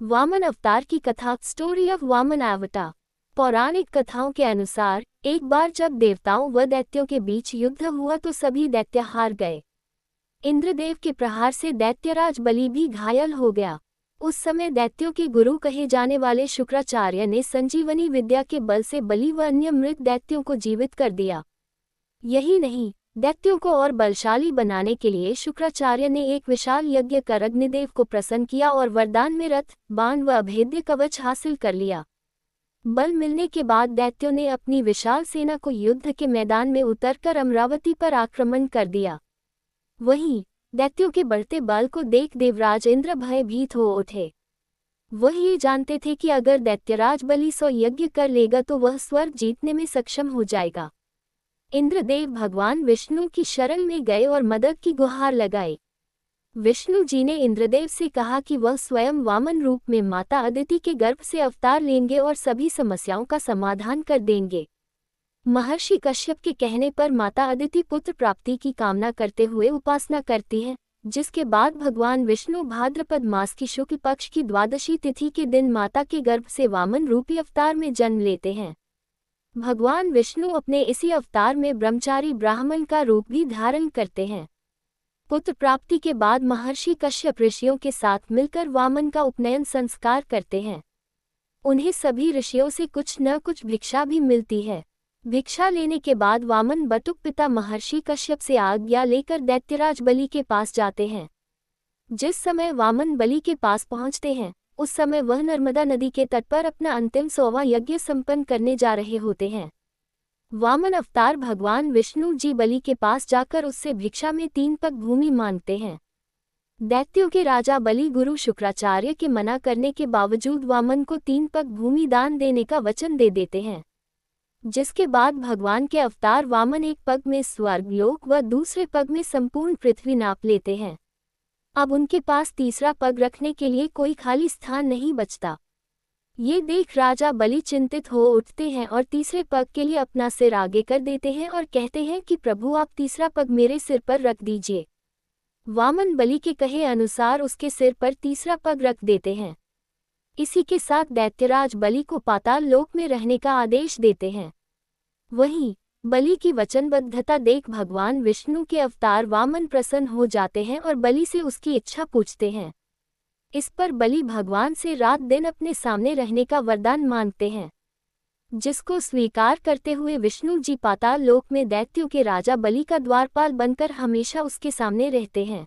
वामन अवतार की कथा, स्टोरी ऑफ वामन अवतार। पौराणिक कथाओं के अनुसार एक बार जब देवताओं व दैत्यों के बीच युद्ध हुआ तो सभी दैत्य हार गए। इंद्रदेव के प्रहार से दैत्यराज बलि भी घायल हो गया। उस समय दैत्यों के गुरु कहे जाने वाले शुक्राचार्य ने संजीवनी विद्या के बल से बलि व अन्य मृत दैत्यों को जीवित कर दिया। यही नहीं, दैत्यों को और बलशाली बनाने के लिए शुक्राचार्य ने एक विशाल यज्ञ कर अग्निदेव को प्रसन्न किया और वरदान में रथ, बाण व अभेद्य कवच हासिल कर लिया। बल मिलने के बाद दैत्यों ने अपनी विशाल सेना को युद्ध के मैदान में उतरकर अमरावती पर आक्रमण कर दिया। वहीं दैत्यों के बढ़ते बल को देख देवराज इंद्र भयभीत हो उठे। वह ये जानते थे कि अगर दैत्यराज बलि 100 यज्ञ कर लेगा तो वह स्वर्ग जीतने में सक्षम हो जाएगा। इंद्रदेव भगवान विष्णु की शरण में गए और मदद की गुहार लगाई। विष्णु जी ने इंद्रदेव से कहा कि वह स्वयं वामन रूप में माता अदिति के गर्भ से अवतार लेंगे और सभी समस्याओं का समाधान कर देंगे। महर्षि कश्यप के कहने पर माता अदिति पुत्र प्राप्ति की कामना करते हुए उपासना करती है, जिसके बाद भगवान विष्णु भाद्रपद मास की शुक्ल पक्ष की द्वादशी तिथि के दिन माता के गर्भ से वामन रूपी अवतार में जन्म लेते हैं। भगवान विष्णु अपने इसी अवतार में ब्रह्मचारी ब्राह्मण का रूप भी धारण करते हैं। पुत्र प्राप्ति के बाद महर्षि कश्यप ऋषियों के साथ मिलकर वामन का उपनयन संस्कार करते हैं। उन्हें सभी ऋषियों से कुछ न कुछ भिक्षा भी मिलती है। भिक्षा लेने के बाद वामन बटुक पिता महर्षि कश्यप से आज्ञा लेकर दैत्यराज बलि के पास जाते हैं। जिस समय वामन बलि के पास पहुंचते हैं, उस समय वह नर्मदा नदी के तट पर अपना अंतिम 100वां यज्ञ संपन्न करने जा रहे होते हैं। वामन अवतार भगवान विष्णु जी बलि के पास जाकर उससे भिक्षा में 3 पग भूमि मांगते हैं। दैत्यों के राजा बलि गुरु शुक्राचार्य के मना करने के बावजूद वामन को 3 पग भूमि दान देने का वचन दे देते हैं। जिसके बाद भगवान के अवतार वामन एक पग में स्वर्गलोक व दूसरे पग में संपूर्ण पृथ्वी नाप लेते हैं। अब उनके पास तीसरा पग रखने के लिए कोई खाली स्थान नहीं बचता। ये देख राजा बलि चिंतित हो उठते हैं और तीसरे पग के लिए अपना सिर आगे कर देते हैं और कहते हैं कि प्रभु आप तीसरा पग मेरे सिर पर रख दीजिए। वामन बलि के कहे अनुसार उसके सिर पर तीसरा पग रख देते हैं। इसी के साथ दैत्यराज बलि को पाताल लोक में रहने का आदेश देते हैं। वहीं बलि की वचनबद्धता देख भगवान विष्णु के अवतार वामन प्रसन्न हो जाते हैं और बलि से उसकी इच्छा पूछते हैं। इस पर बलि भगवान से रात दिन अपने सामने रहने का वरदान मांगते हैं, जिसको स्वीकार करते हुए विष्णु जी पाताल लोक में दैत्यों के राजा बलि का द्वारपाल बनकर हमेशा उसके सामने रहते हैं।